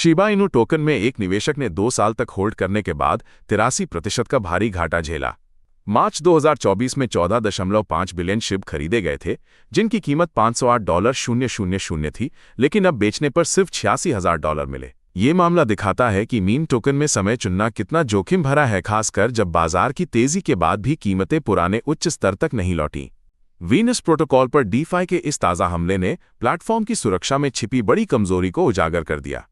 Shiba Inu token में एक निवेशक ने 2 साल तक होल्ड करने के बाद 83% का भारी घाटा झेला। मार्च 2024 में 14.5 बिलियन शिब खरीदे गए थे, जिनकी कीमत $508,000 थी, लेकिन अब बेचने पर सिर्फ $86,000 मिले। ये मामला दिखाता है कि मीम टोकन में समय चुनना कितना जोखिम भरा है, खासकर जब बाजार की तेजी के बाद भी कीमतें पुराने उच्च स्तर तक नहीं लौटी। वीनस प्रोटोकॉल पर डीफाई के इस ताज़ा हमले ने प्लेटफॉर्म की सुरक्षा में छिपी बड़ी कमजोरी को उजागर कर दिया।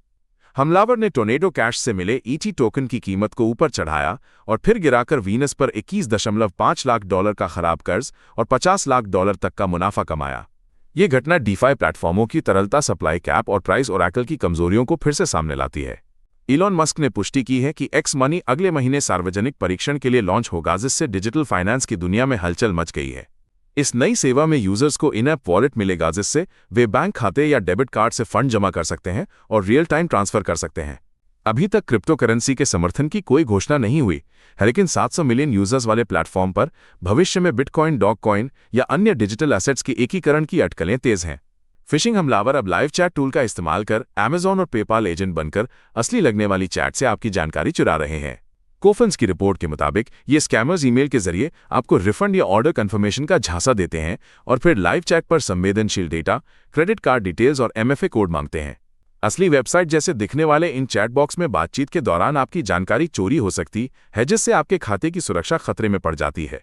हमलावर ने टोर्नेडो कैश से मिले ईटी टोकन की कीमत को ऊपर चढ़ाया और फिर गिराकर वीनस पर $21.5 लाख का खराब कर्ज और $50 लाख तक का मुनाफा कमाया। ये घटना डीफाई प्लेटफॉर्मों की तरलता, सप्लाई कैप और प्राइस ओरेकल की कमजोरियों को फिर से सामने लाती है। इलॉन मस्क ने पुष्टि की है कि एक्स मनी अगले महीने सार्वजनिक परीक्षण के लिए लॉन्च होगा, जिससे डिजिटल फाइनेंस की दुनिया में हलचल मच गई है। इस नई सेवा में यूजर्स को इन-ऐप वॉलेट मिलेगा, जिससे वे बैंक खाते या डेबिट कार्ड से फंड जमा कर सकते हैं और रियल टाइम ट्रांसफर कर सकते हैं। अभी तक क्रिप्टो करेंसी के समर्थन की कोई घोषणा नहीं हुई है, लेकिन 700 मिलियन यूजर्स वाले प्लेटफॉर्म पर भविष्य में बिटकॉइन, डॉगकॉइन या अन्य डिजिटल एसेट्स के एकीकरण की अटकलें तेज हैं। फिशिंग हमलावर अब लाइव चैट टूल का इस्तेमाल कर अमेज़न और पेपाल एजेंट बनकर असली लगने वाली चैट से आपकी जानकारी चुरा रहे हैं। कोफन्स की रिपोर्ट के मुताबिक ये स्कैमर्स ईमेल के जरिए आपको रिफंड या ऑर्डर कंफर्मेशन का झांसा देते हैं और फिर लाइव चैट पर संवेदनशील डेटा, क्रेडिट कार्ड डिटेल्स और एमएफए कोड मांगते हैं। असली वेबसाइट जैसे दिखने वाले इन चैट बॉक्स में बातचीत के दौरान आपकी जानकारी चोरी हो सकती है, जिससे आपके खाते की सुरक्षा खतरे में पड़ जाती है।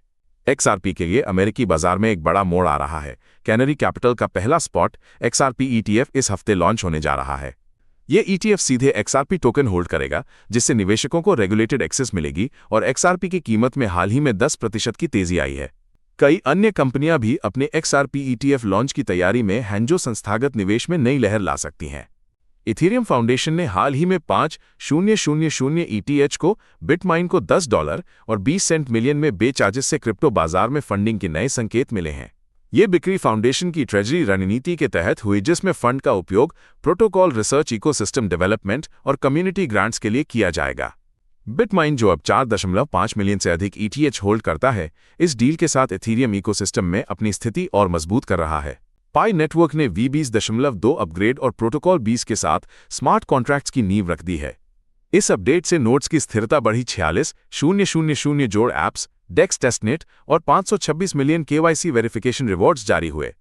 XRP के लिए अमेरिकी बाजार में एक बड़ा मोड़ आ रहा है। कैनरी कैपिटल का पहला स्पॉट XRP ETF इस हफ्ते लॉन्च होने जा रहा है। ये ETF सीधे XRP टोकन होल्ड करेगा, जिससे निवेशकों को रेगुलेटेड एक्सेस मिलेगी और XRP की कीमत में हाल ही में 10% की तेजी आई है। कई अन्य कंपनियां भी अपने XRP ETF लॉन्च की तैयारी में हैं, जो संस्थागत निवेश में नई लहर ला सकती हैं। इथेरियम फाउंडेशन ने हाल ही में 5,000 ETH को बिटमाइन को $10 और 20 सेंट मिलियन में बेचा, जिससे क्रिप्टो बाजार में फंडिंग के नए संकेत मिले हैं। ये बिक्री फाउंडेशन की ट्रेजरी रणनीति के तहत हुई, जिसमें फंड का उपयोग प्रोटोकॉल रिसर्च, इकोसिस्टम डेवलपमेंट और कम्युनिटी ग्रांट्स के लिए किया जाएगा। बिटमाइन, जो अब 4.5 मिलियन से अधिक ETH होल्ड करता है, इस डील के साथ इथेरियम इकोसिस्टम में अपनी स्थिति और मजबूत कर रहा है। पाई नेटवर्क ने V20.2 अपग्रेड और प्रोटोकॉल 20 के साथ स्मार्ट कॉन्ट्रैक्ट्स की नींव रख दी है। इस अपडेट से नोड्स की स्थिरता बढ़ी 46,000 जोड़ ऐप्स, डेक्स टेस्टनेट और 526 मिलियन KYC वेरिफिकेशन रिवॉर्ड्स जारी हुए।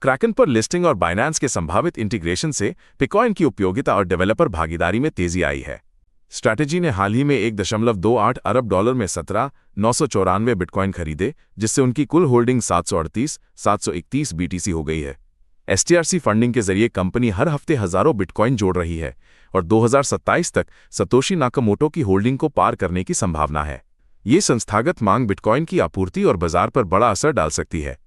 क्रैकन पर लिस्टिंग और बाइनेंस के संभावित इंटीग्रेशन से बिटकॉइन की उपयोगिता और डेवलपर भागीदारी में तेजी आई है। स्ट्रैटेजी ने हाल ही में $1.28 अरब में 17,994 बिटकॉइन खरीदे, जिससे उनकी कुल होल्डिंग 731 BTC हो गई है। STRC फंडिंग के जरिए कंपनी हर हफ्ते हजारों बिटकॉइन जोड़ रही है और 2027 तक सतोशी नाकामोटो की होल्डिंग को पार करने की संभावना है। ये संस्थागत मांग बिटकॉइन की आपूर्ति और बाजार पर बड़ा असर डाल सकती है।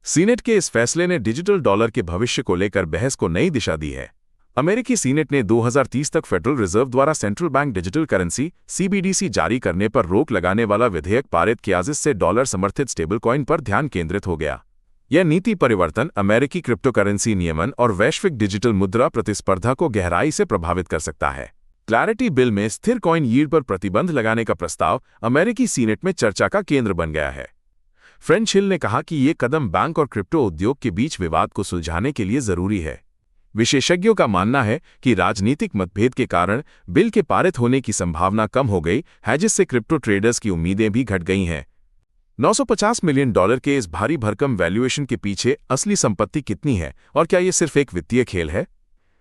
सीनेट के इस फैसले ने डिजिटल डॉलर के भविष्य को लेकर बहस को नई दिशा दी है। अमेरिकी सीनेट ने 2030 तक फेडरल रिजर्व द्वारा central bank digital currency CBDC जारी करने पर रोक लगाने वाला विधेयक पारित किया, जिससे डॉलर समर्थित स्टेबल कॉइन पर ध्यान केंद्रित हो गया। यह नीति परिवर्तन अमेरिकी क्रिप्टो करेंसी नियमन और वैश्विक डिजिटल मुद्रा प्रतिस्पर्धा को गहराई से प्रभावित कर सकता है। क्लैरिटी बिल में स्थिर कॉइन यील्ड पर प्रतिबंध लगाने का प्रस्ताव अमेरिकी सीनेट में चर्चा का केंद्र बन गया है। फ्रेंच हिल ने कहा कि ये कदम बैंक और क्रिप्टो उद्योग के बीच विवाद को सुलझाने के लिए जरूरी है। विशेषज्ञों का मानना है कि राजनीतिक मतभेद के कारण बिल के पारित होने की संभावना कम हो गई है, जिससे क्रिप्टो ट्रेडर्स की उम्मीदें भी घट गई हैं। $950 मिलियन के इस भारी भरकम वैल्यूएशन के पीछे असली संपत्ति कितनी है और क्या ये सिर्फ एक वित्तीय खेल है?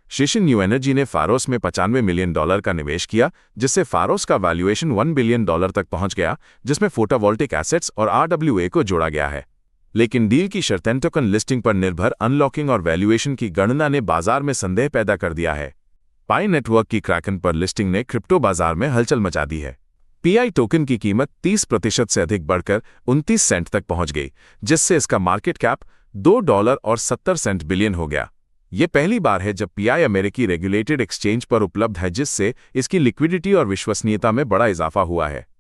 शिशन न्यू एनर्जी ने फारोस में $95 मिलियन का निवेश किया, जिससे फारोस का वैल्यूएशन $1 बिलियन तक पहुंच गया, जिसमें फोटोवोल्टिक एसेट्स और RWA को जोड़ा गया है। लेकिन डील की शर्तें टोकन लिस्टिंग पर निर्भर अनलॉकिंग और वैल्यूएशन की गणना ने बाजार में संदेह पैदा कर दिया है। पाई नेटवर्क की क्रैकन पर लिस्टिंग ने क्रिप्टो बाजार में हलचल मचा दी है। PI टोकन की कीमत 30% से अधिक बढ़कर 29 सेंट तक पहुंच गई, जिससे इसका मार्केट कैप $2.70 बिलियन हो गया। ये पहली बार है जब PI अमेरिकी रेगुलेटेड एक्सचेंज पर उपलब्ध है, जिससे इसकी लिक्विडिटी और विश्वसनीयता में बड़ा इजाफा हुआ है।